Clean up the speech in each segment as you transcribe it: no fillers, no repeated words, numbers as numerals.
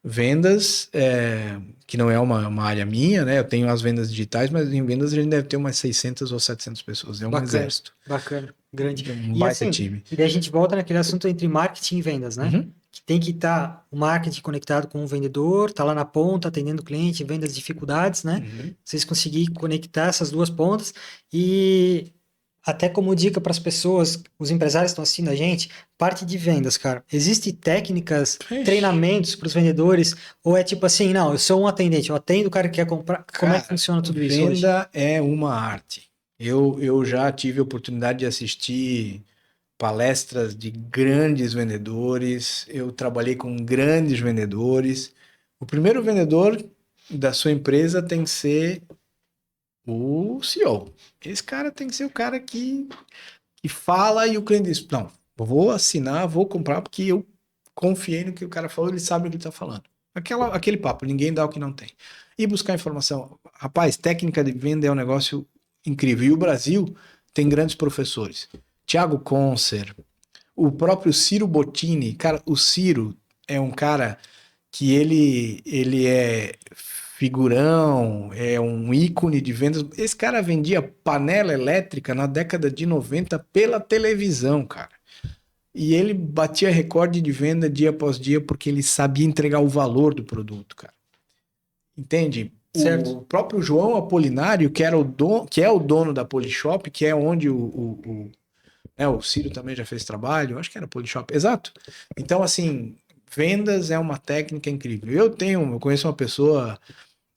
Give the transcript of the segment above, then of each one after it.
Vendas, que não é uma área minha, né? Eu tenho as vendas digitais, mas em vendas a gente deve ter umas 600 ou 700 pessoas. É um Bacana, exército. bacana, grande. Um E baita assim, time. e daí a gente volta naquele assunto entre marketing e vendas, né? Uhum. Que tem que estar o marketing conectado com o vendedor, tá lá na ponta, atendendo o cliente, vendo as dificuldades, né? Uhum. Vocês conseguirem conectar essas duas pontas e até como dica para as pessoas, os empresários que estão assistindo a gente, parte de vendas, cara. Existem técnicas, Ixi, treinamentos para os vendedores, ou é tipo assim, não, eu sou um atendente, eu atendo o cara que quer comprar. Como é que cara, funciona tudo isso hoje? venda é uma arte. Eu já tive a oportunidade de assistir palestras de grandes vendedores, eu trabalhei com grandes vendedores. O primeiro vendedor da sua empresa tem que ser o CEO. Esse cara tem que ser o cara que fala e o cliente diz: Não, vou assinar, vou comprar porque eu confiei no que o cara falou, ele sabe o que ele está falando. Aquele papo, ninguém dá o que não tem. E buscar informação. Rapaz, técnica de venda é um negócio incrível. E o Brasil tem grandes professores. Tiago Conser, o próprio Ciro Bottini. Cara, o Ciro é um cara que ele é figurão, é um ícone de vendas. Esse cara vendia panela elétrica na década de 90 pela televisão, cara. E ele batia recorde de venda dia após dia porque ele sabia entregar o valor do produto, cara. Entende? Certo? O próprio João Apolinário, que era que é o dono da Polishop, que é onde o Ciro também já fez trabalho, acho que era Polishop, exato. Então, assim, vendas é uma técnica incrível. Eu conheço uma pessoa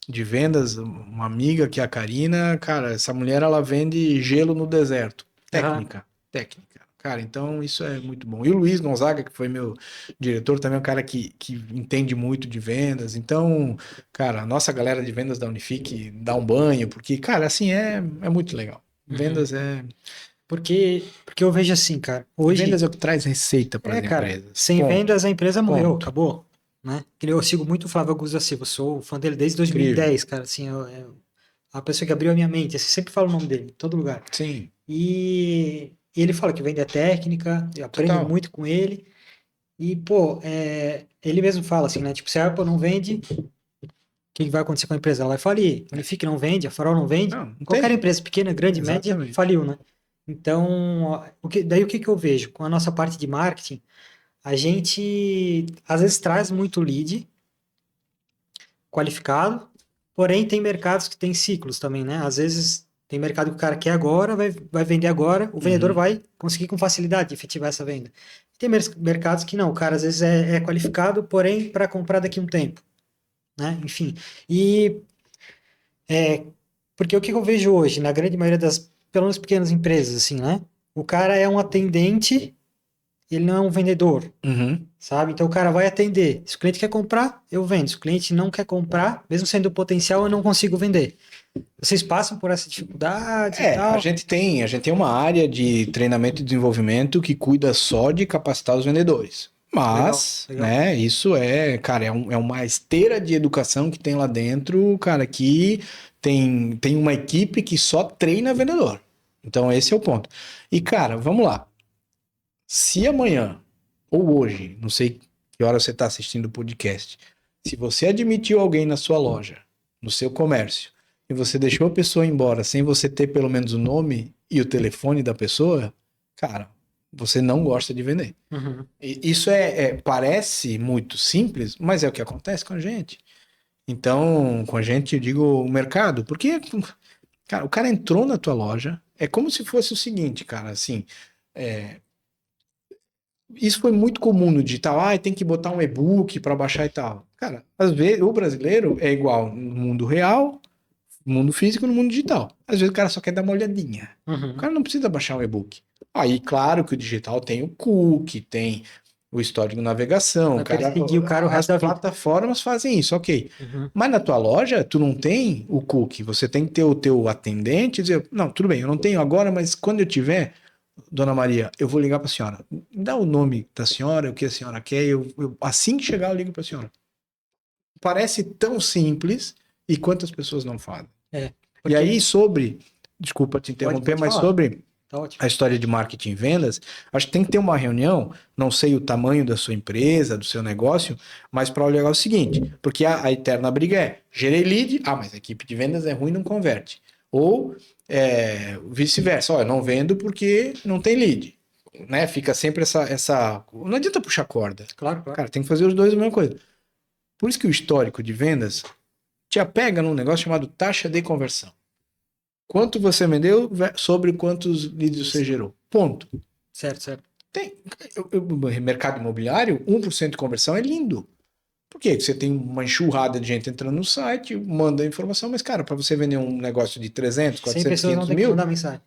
de vendas, uma amiga que é a Karina, cara, essa mulher ela vende gelo no deserto. Aham. Técnica, técnica. Cara, então isso é muito bom. E o Luiz Gonzaga, que foi meu diretor, também é um cara que entende muito de vendas. Então, cara, a nossa galera de vendas da Unifique dá um banho, porque, cara, assim, é muito legal. Uhum. Vendas é. Porque eu vejo assim, cara, Vendas hoje, é o que traz receita para as cara, empresas. sem Ponto. vendas a empresa morreu, Ponto. acabou, né? Que nem eu sigo muito o Flávio Augusto da Silva, sou fã dele desde Incrível. 2010, cara, assim, é a pessoa que abriu a minha mente, assim, sempre falo o nome dele, em todo lugar. Sim, E ele fala que vende a técnica, eu aprendo total. muito com ele, e, pô, ele mesmo fala assim, né, tipo, se a Apple não vende, o que vai acontecer com a empresa? Ela vai falir, a Unifique não vende, a Farol não vende, Não, não qualquer tem. empresa pequena, grande, média, Exatamente. faliu, né? Então, daí o que que eu vejo? Com a nossa parte de marketing, a gente às vezes traz muito lead qualificado, porém tem mercados que tem ciclos também, né? Às vezes tem mercado que o cara quer agora, vai vender agora, o vendedor Uhum. vai conseguir com facilidade efetivar essa venda. Tem mercados que não, o cara às vezes é qualificado, porém para comprar daqui a um tempo, né? Enfim. E porque o que eu vejo hoje, na grande maioria das, pelo menos pequenas empresas, assim, né? O cara é um atendente, ele não é um vendedor. Uhum. Sabe? Então o cara vai atender. Se o cliente quer comprar, eu vendo. Se o cliente não quer comprar, mesmo sendo potencial, eu não consigo vender. Vocês passam por essa dificuldade e A tal? gente tem uma área de treinamento e desenvolvimento que cuida só de capacitar os vendedores. Legal, Mas, legal. né, isso cara, é uma esteira de educação que tem lá dentro, cara, que tem uma equipe que só treina vendedor. Então, esse é o ponto. E, cara, vamos lá. Se amanhã ou hoje, não sei que hora você está assistindo o podcast, se você admitiu alguém na sua loja, no seu comércio, e você deixou a pessoa embora sem você ter pelo menos o nome e o telefone da pessoa, cara, você não gosta de vender. Uhum. Isso parece muito simples, mas é o que acontece com a gente. Então, com a gente, eu digo o mercado, porque, cara, o cara entrou na tua loja, é como se fosse o seguinte, cara, assim, isso foi muito comum no digital. Ah, tem que botar um e-book para baixar e tal. Cara, às vezes o brasileiro é igual no mundo real, no mundo físico e no mundo digital. Às vezes o cara só quer dar uma olhadinha. O Uhum. cara não precisa baixar um e-book. Aí, claro que o digital tem o cookie, tem o histórico de navegação, Vai cara, perseguir o cara o as resto da vida. plataformas fazem isso, ok. Uhum. Mas na tua loja, tu não tem o cookie, você tem que ter o teu atendente e dizer, não, tudo bem, eu não tenho agora, mas quando eu tiver, Dona Maria, eu vou ligar para a senhora. Me dá o nome da senhora, o que a senhora quer. Assim que chegar, eu ligo para a senhora. Parece tão simples e quantas pessoas não fazem. É, E porque aí, desculpa te interromper, pode mas falar. Tá ótimo. a história de marketing e vendas, acho que tem que ter uma reunião, não sei o tamanho da sua empresa, do seu negócio, mas para olhar o seguinte, porque a eterna briga é, gerei lead, mas a equipe de vendas é ruim, não converte. Ou vice-versa, olha, não vendo porque não tem lead. Né? Fica sempre essa. Não adianta puxar corda. Claro, claro. Cara, tem que fazer os dois a mesma coisa. Por isso que o histórico de vendas te apega num negócio chamado taxa de conversão. Quanto você vendeu sobre quantos leads você gerou. Ponto. Certo, certo. Mercado imobiliário, 1% de conversão é lindo. Por quê? Porque você tem uma enxurrada de gente entrando no site, manda a informação, mas, cara, para você vender um negócio de 300, 100 400, pessoas vão 500 ter que mil, mandar mensagem.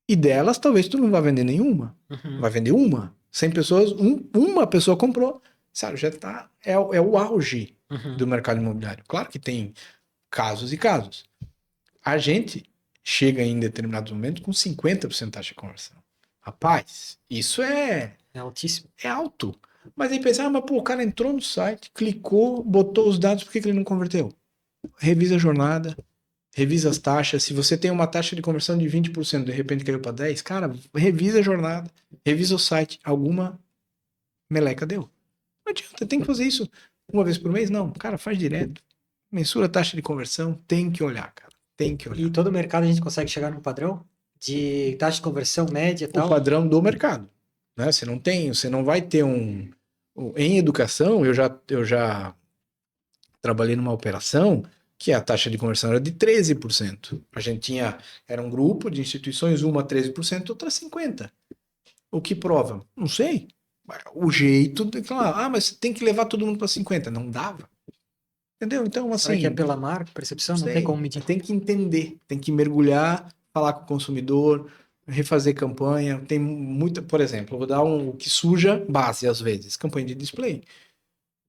e delas talvez tu não vai vender nenhuma. Uhum. Vai vender uma. 100 pessoas, uma pessoa comprou. Sabe, já tá. É o auge do mercado imobiliário. Claro que tem casos e casos. A gente chega em determinados momentos com 50% de taxa de conversão. Rapaz, isso É altíssimo. é alto. Mas aí pensa, mas pô, o cara entrou no site, clicou, botou os dados, por que ele não converteu? Revisa a jornada, revisa as taxas. Se você tem uma taxa de conversão de 20%, de repente caiu para 10%, cara, revisa a jornada, revisa o site. Alguma meleca deu. Não adianta, tem que fazer isso uma vez por mês? Não, cara, faz direto. Mensura a taxa de conversão, tem que olhar, cara. Tem que olhar. E todo mercado a gente consegue chegar num padrão de taxa de conversão média e O tal. padrão do mercado. Né? Você não vai ter em educação, eu já trabalhei numa operação que a taxa de conversão era de 13%. A gente era um grupo de instituições, uma 13%, outra 50%. O que prova? Não sei. O jeito de falar, mas você tem que levar todo mundo para 50%. Não dava. Entendeu? Então, Será assim, que é pela marca, percepção? Não tem como medir. tem que entender, tem que mergulhar, falar com o consumidor, refazer campanha. Tem muita, por exemplo, eu vou dar o que suja base às vezes, campanha de display.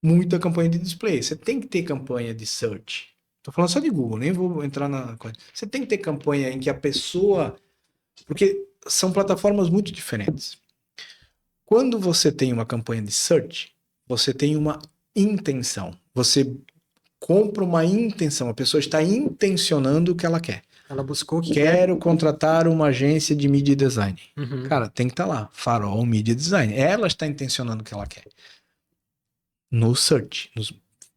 Muita campanha de display. Você tem que ter campanha de search. Tô falando só de Google, nem vou entrar na coisa. Você tem que ter campanha em que a pessoa. Porque são plataformas muito diferentes. Quando você tem uma campanha de search, você tem uma intenção. Você compra uma intenção. A pessoa está intencionando o que ela quer. Ela buscou o que Quero contratar uma agência de media design. Uhum. Cara, tem que estar lá. Farol Media Design. Ela está intencionando o que ela quer. No search,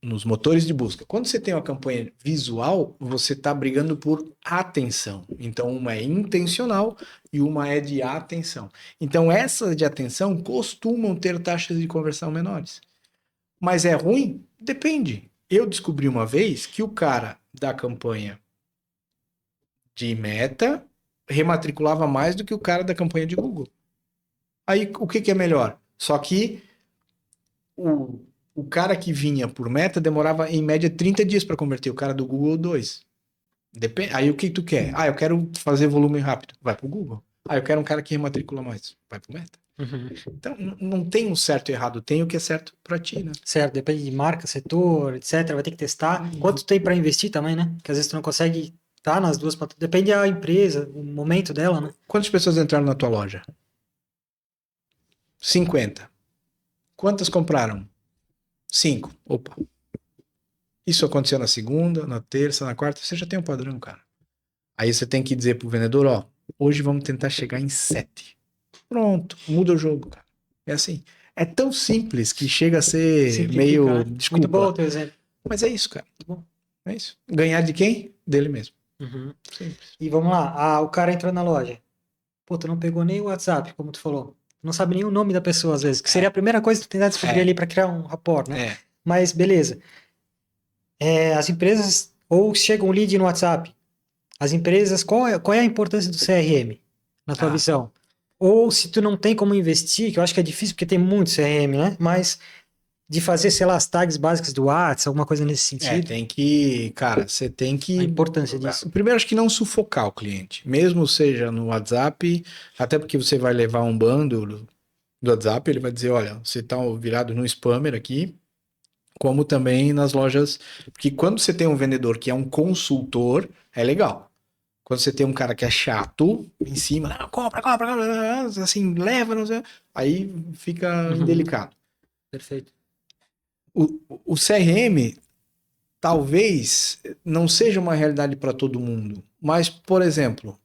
nos motores de busca. Quando você tem uma campanha visual, você está brigando por atenção. Então, uma é intencional e uma é de atenção. Então, essas de atenção costumam ter taxas de conversão menores. Mas é ruim? Depende. Eu descobri uma vez que o cara da campanha de Meta rematriculava mais do que o cara da campanha de Google. Aí, o que é melhor? Só que o cara que vinha por Meta demorava em média 30 dias para converter, o cara do Google 2. Depende. Aí o que tu quer? Eu quero fazer volume rápido. Vai pro Google. Eu quero um cara que rematricula mais. Vai pro Meta. Uhum. Então, não tem um certo e errado, tem o que é certo para ti, né? Certo, depende de marca, setor, etc. Vai ter que testar. Quanto tem para investir também, né? Porque às vezes tu não consegue estar nas duas plataformas. Depende da empresa, o momento dela, né? Quantas pessoas entraram na tua loja? 50. Quantas compraram? 5. Opa. Isso aconteceu na segunda, na terça, na quarta, você já tem um padrão, cara. Aí você tem que dizer pro vendedor, hoje vamos tentar chegar em 7. Pronto, muda o jogo, cara. É assim. É tão simples que chega a ser meio. Desculpa. Muito bom o teu exemplo. Mas é isso, cara. Muito bom. É isso. Ganhar de quem? Dele mesmo. Uhum. Simples. E vamos lá, o cara entrou na loja. Pô, tu não pegou nem o WhatsApp, como tu falou. Não sabe nem o nome da pessoa, às vezes. Que seria a primeira coisa que tu tentar descobrir ali para criar um rapport, né? Mas, beleza. As empresas ou chegam um lead no WhatsApp. As empresas, qual é a importância do CRM, na tua visão? Ou se tu não tem como investir, que eu acho que é difícil porque tem muito CRM, né? Mas de fazer, sei lá, as tags básicas do WhatsApp, alguma coisa nesse sentido. Tem que, cara, você tem que... A importância disso. Primeiro, acho que não sufocar o cliente. Mesmo seja no WhatsApp, até porque você vai levar um bando do WhatsApp, ele vai dizer, olha, você está virado no spammer aqui, como também nas lojas... Porque quando você tem um vendedor que é um consultor, é legal. Quando você tem um cara que é chato, em cima, não, compra, assim, leva, não sei, aí fica indelicado. Perfeito. O CRM talvez não seja uma realidade para todo mundo, mas, por exemplo,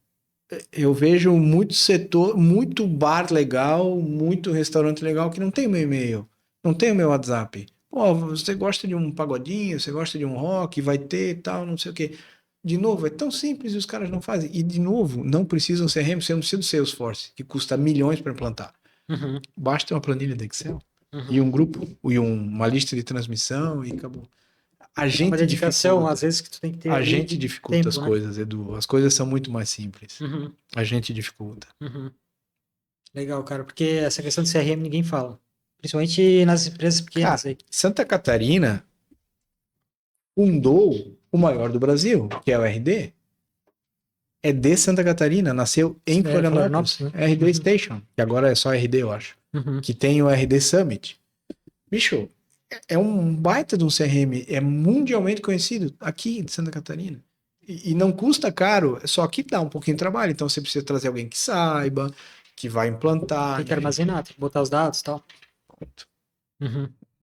eu vejo muito setor, muito bar legal, muito restaurante legal que não tem o meu e-mail, não tem o meu WhatsApp. Pô, você gosta de um pagodinho, você gosta de um rock, vai ter tal, não sei o quê. De novo, é tão simples e os caras não fazem. E, de novo, não precisam ser CRM, você não precisa do Salesforce, que custa milhões para implantar. Uhum. Basta uma planilha de Excel e Uhum. um grupo, e uma lista de transmissão e acabou. A É uma gente dedicação, às dificulta. vezes, que tu tem que ter A ali gente de dificulta as tempo, né? coisas, Edu. As coisas são muito mais simples. Uhum. A gente dificulta. Uhum. Legal, cara, porque essa questão de CRM ninguém fala. Principalmente nas empresas pequenas Cara, aí. Santa Catarina fundou o maior do Brasil, que é o RD. É de Santa Catarina, nasceu em É, Florianópolis. Florianópolis, né? RD Uhum. Station, que agora é só RD, eu acho. Uhum. Que tem o RD Summit. Bicho, é um baita de um CRM, é mundialmente conhecido aqui de Santa Catarina. E não custa caro, só que dá um pouquinho de trabalho. Então você precisa trazer alguém que saiba, que vai implantar. Tem que armazenar, tem que botar os dados e tal. Uhum.